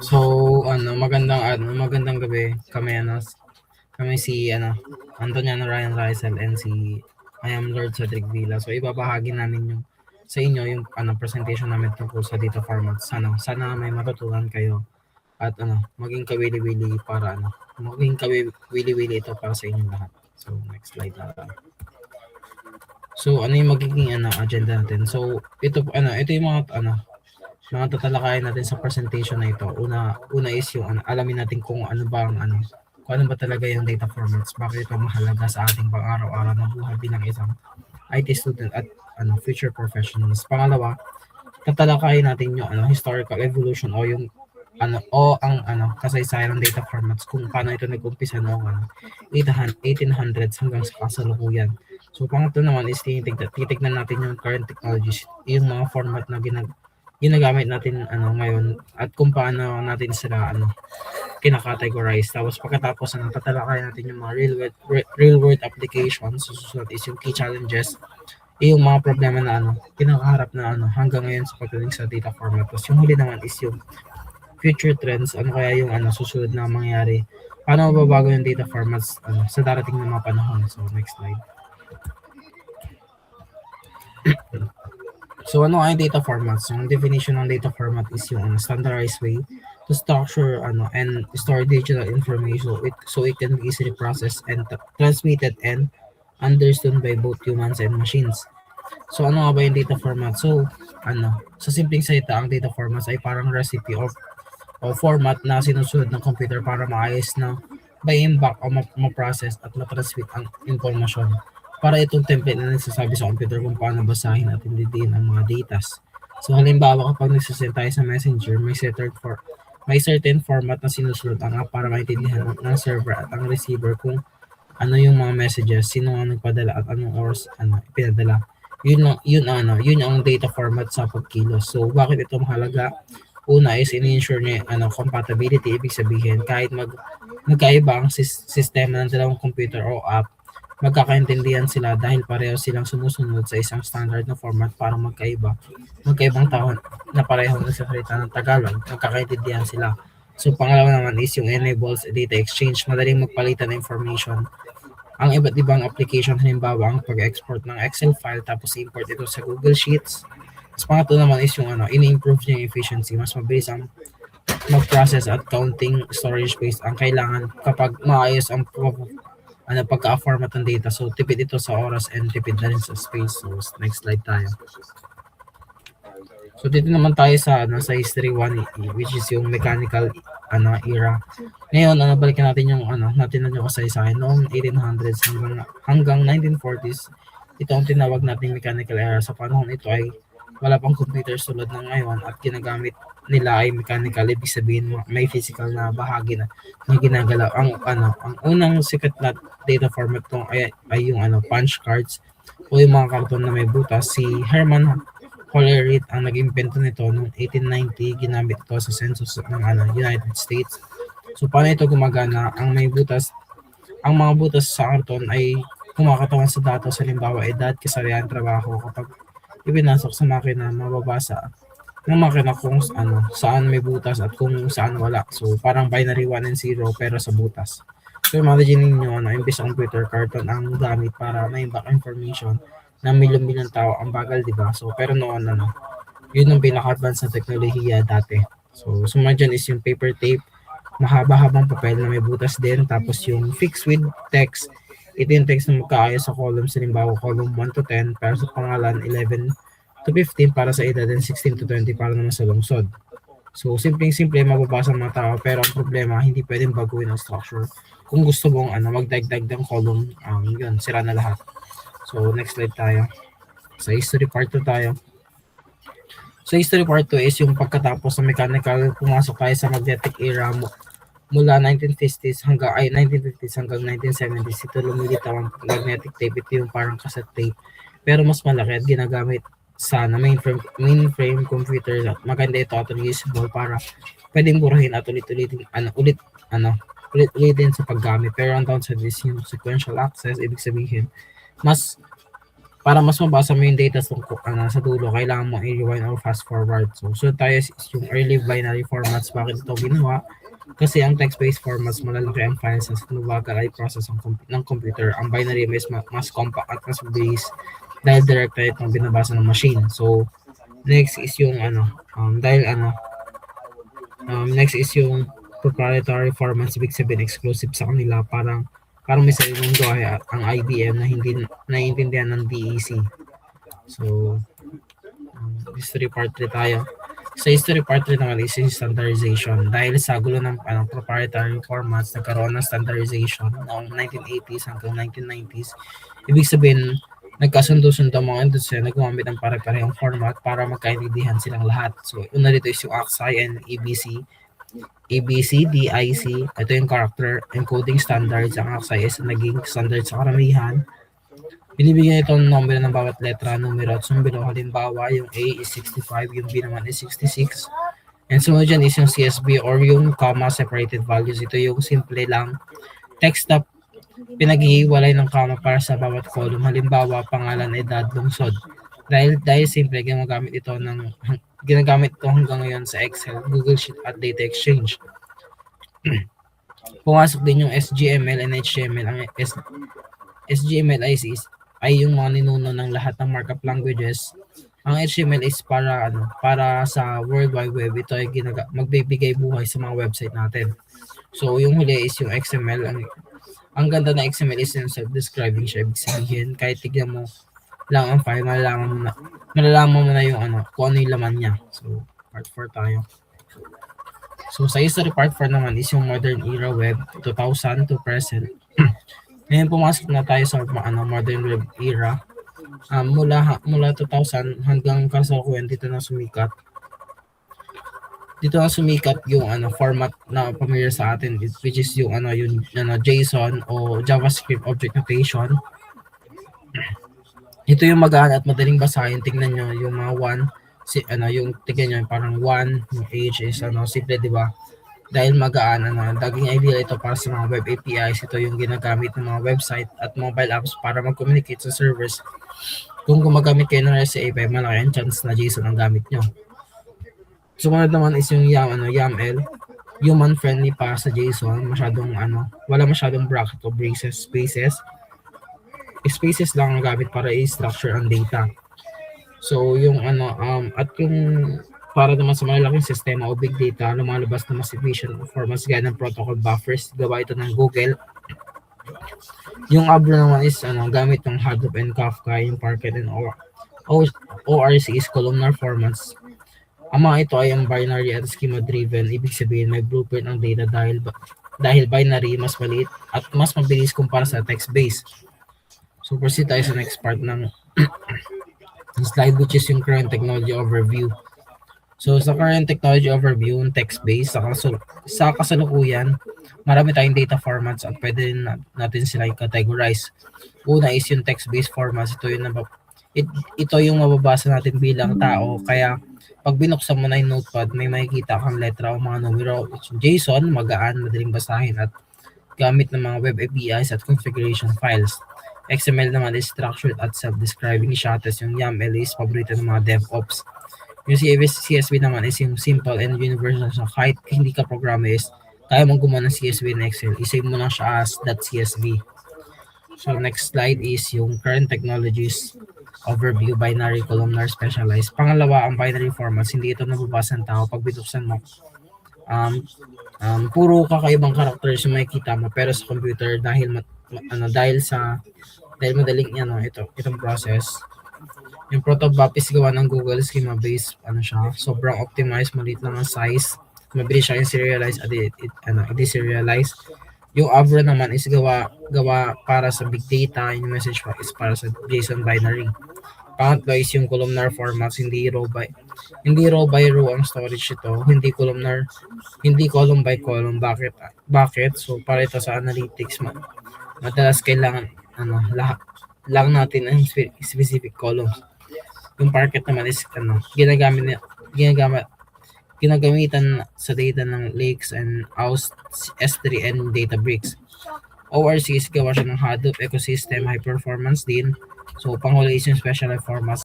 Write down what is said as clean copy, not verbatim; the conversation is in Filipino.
So, magandang gabi. Kami si Antoniano Ryan Raisel and si I am Lord Cedric Villa. So, ibabahagi namin yung sa inyo yung presentation namin tungkol sa data formats. Sana may matutunan kayo at maging kawili-wili ito para sa inyong lahat. So, next slide na tayo. So, ano yung magiging agenda natin? So, ito yung mga tatalakayin natin sa presentation na ito. Una is yung alamin natin kung ano ba talaga yung data formats, bakit ito mahalaga sa ating pang-araw-araw na buhay bilang isang IT student at future professionals. Pangalawa, tatalakayin natin yung historical evolution o yung ang kasaysayan ng data formats, kung paano ito nag-umpisa noong 1800s hanggang sa kasalukuyan. So pangatlo naman is titignan natin yung current technologies, yung mga format na ginagamit natin ngayon at kung paano natin sila kinakategorize. Tapos pagkatapos tatalakayan natin yung mga real world applications. Susunod is yung key challenges, yung mga problema na kinakaharap na hanggang ngayon sa pagdating sa data format. Tapos yung huli naman is yung future trends, ano kaya yung susunod na mangyari, paano mababago yung data formats sa darating na mga panahon. So next slide. So ano ay data formats? Yung definition ng data format is yung standardized way to structure and store digital information so it can be easily processed and transmitted and understood by both humans and machines. So ano nga ba yung data format? So sa simpleng salita, ang data formats ay parang recipe o format na sinusunod ng computer para maayos na ma-imbak o ma-process at ma-transmit ang impormasyon. Para itong template na nagsasabi sa computer kung paano basahin at intindihin ang mga datas. So halimbawa, kapag nagsasend tayo sa Messenger, may certain format na sinusunod ang app para maintindihan ng server at ang receiver kung ano yung mga messages, sino ang nagpadala at anong oras pinadala. Yun ang data format sa pagkilos. So bakit ito mahalaga? Una is in-ensure niya compatibility. Ibig sabihin, kahit magkaiba ang sistema ng dalawang computer o app, magkakaintindihan sila dahil pareho silang sumusunod sa isang standard na format para magkaibang tao na pareho nagsasalita ng Tagalog, magkakaintindihan sila. So pangalawa naman is yung enables data exchange, madaling magpalitan ng information. Ang iba't ibang application, halimbawa ang pag-export ng Excel file tapos import ito sa Google Sheets. Mas pangatlo naman is yung ini-improve niya yung efficiency. Mas mabilis ang mag-process at counting storage space ang kailangan kapag maayos ang pagka-format ng data. So tipid ito sa oras and tipid na rin sa space. So next slide tayo. So dito naman tayo sa history 1, which is yung mechanical era. Ngayon balikan natin yung natin yung kasaysayan noong 1800s hanggang 1940s. Ito ang tinawag nating mechanical era. Sa panahon ito ay wala pang computer tulad ng ngayon at ginagamit nila ay mechanical. Ibig sabihin may physical na bahagi na ginagalaw. Ang unang sikat na data format ay yung punch cards o yung mga karton na may butas. Si Herman Hollerith ang nag-imbento nito noong 1890. Ginamit ito sa census ng United States. So paano ito gumagana? Ang mga butas sa karton ay kumakatawan sa datos, halimbawa edad, kasarian, trabaho. Kapag ipinasok sa makina, mababasa ng makina kung saan may butas at kung saan wala. So parang binary 1 and 0 pero sa butas. So imagine niyo imbes sa computer, carton ang gamit para ma-imbak information ng milyon-milyong tao. Ang bagal, di ba? So pero noon yun ang pinaka-advance na teknolohiya dati. So sumunod dyan is yung paper tape, mahaba-habang papel na may butas din, tapos yung fixed with text. Ito yung text na magkaayos sa columns, halimbawa column 1 to 10 para sa pangalan, 11 to 15 para sa edad, and 16 to 20 para naman sa lungsod. So simpleng-simple, mababasa ng mga tao, pero ang problema, hindi pwedeng baguhin ang structure. Kung gusto mong magdagdag ng column, yun, sira na lahat. So next slide tayo. Sa history part 2 tayo. Sa history part 2 is yung pagkatapos ng mechanical, pumasok tayo sa magnetic era mula 1950s hanggang 1970s. Ito lumilitaw ang magnetic tape. Ito yung parang cassette tape pero mas malaki at ginagamit sa mainframe computer. Maganda ito at reusable para pwedeng burahin at ulit-ulitin sa paggamit. Pero ang downside is yung sequential access. Ibig sabihin mas para mas mabasa mo yung data sa dulo, kailangan mo i-rewind or fast forward. So, tayo is yung early binary formats. Bakit ito ginawa? Kasi ang text-based formats, malalaki ang files at mabagal ay process ng computer. Ang binary mas compact at mas mabilis dahil direct na itong binabasa ng machine. So, next is yung next is yung proprietary formats, ibig sabihin exclusive sa kanila, parang may sariling gawa ang IBM na hindi naiintindihan ng DEC. So, history part 3 tayo. Sa history part 3 naman is yung standardization. Dahil sa gulo ng proprietary formats, nagkaroon ng standardization noong 1980s hanggang 1990s. Ibig sabihin, nagkasundo-sundo ang mga industriya na gumamit ng pare-parehong format para magkaintindihan silang lahat. So, una dito is yung AXI and EBC. EBC, DIC, ito yung character encoding standards. Ang AXI is naging standard sa karamihan. Binibigyan ito ng numero ng bawat letra, numero at sumbilo. Halimbawa, yung A is 65, yung B naman is 66. And sunod dyan is yung CSV or yung comma separated values. Ito yung simple lang text na pinaghihiwalay ng comma para sa bawat column. Halimbawa, pangalan, edad, lungsod. Dahil simple, ginagamit ito hanggang ngayon sa Excel, Google Sheet at Data Exchange. Pumasok din yung SGML and HTML. Ang SGML ay yung mga ninuno ng lahat ng markup languages. Ang HTML is para sa World Wide Web. Ito ay magbibigay buhay sa mga website natin. So, yung huli is yung XML. Ang ganda na XML is yung self-describing siya. Ibig sabihin, kahit tignan mo lang ang file, malalaman mo na yung kung ano yung laman niya. So, part 4 tayo. So, sa history part 4 naman is yung modern era web, 2000 to present. Ngayon pumasok na tayo sa modern web era. Mula 2000 hanggang kasalukuyan dito na sumikat. Yung format na familiar sa atin, which is yung JSON o JavaScript object notation. Ito yung magaan at madaling basahin. Tingnan nyo yung mga yung tingnan nyo parang 1, yung age is simple, di ba? Dahil magaan, daging ideal ito para sa mga web APIs. Ito yung ginagamit ng mga website at mobile apps para mag-communicate sa servers. Kung gumagamit kayo ng REST API, malaki ang chance na JSON ang gamit nyo. Sumunod naman is yung YAML, human-friendly para sa JSON. Wala masyadong bracket o braces, spaces lang ang gamit para i-structure ang data. So, yung at yung para naman sa malalaking sistema o big data, lumalabas na mas efficient performance gaya ng protocol buffers. Gawa ito ng Google. Yung Abra naman is gamit ng Hadoop and Kafka, yung Parquet and ORC is columnar formats. Ang mga ito ay ang binary at schema driven. Ibig sabihin may blueprint ng data dahil binary mas maliit at mas mabilis kumpara sa text-based. So proceed tayo sa next part ng slide, which is yung current technology overview. So sa current technology overview, yung text-based, sa kasalukuyan, marami tayong data formats at pwede natin sila i-categorize. Una is yung text-based formats. Ito yung mababasa natin bilang tao. Kaya pag binuksan mo na yung notepad, may makikita kang letra o mga numero. JSON, magaan, madaling basahin at gamit ng mga web APIs at configuration files. XML naman is structured at self-describing siya. Tapos yung YAML is paborito ng mga DevOps. Yung CSV naman is yung simple and universal. So kahit hindi ka programmer, kaya mong gumawa ng CSV in Excel, isave mo lang siya as .csv. So next slide is yung current technologies overview, binary, columnar, specialized. Pangalawa, ang binary formats, hindi ito nababasa ng tao. Pag binuksan mo, puro kakaibang characters yung makikita mo, pero sa computer dahil madaling itong process. Yung protobuf is gawa ng Google schema based siya, sobrang optimized, maliit lang ang size, mabilis siya i-serialize at i-deserialize. Yung Avro naman is gawa para sa big data. Yung message is para sa JSON binary. Pangatlo is yung columnar formats, hindi row by row ang storage ito, hindi column by column. Bakit? So para ito sa analytics, madalas kailangan lang natin ang specific columns. Yung Parquet naman is ginagamitan sa data ng lakes and S3 and Databricks. ORC is gawa siya ng Hadoop ecosystem, high performance din. So panghuli is yung specialized format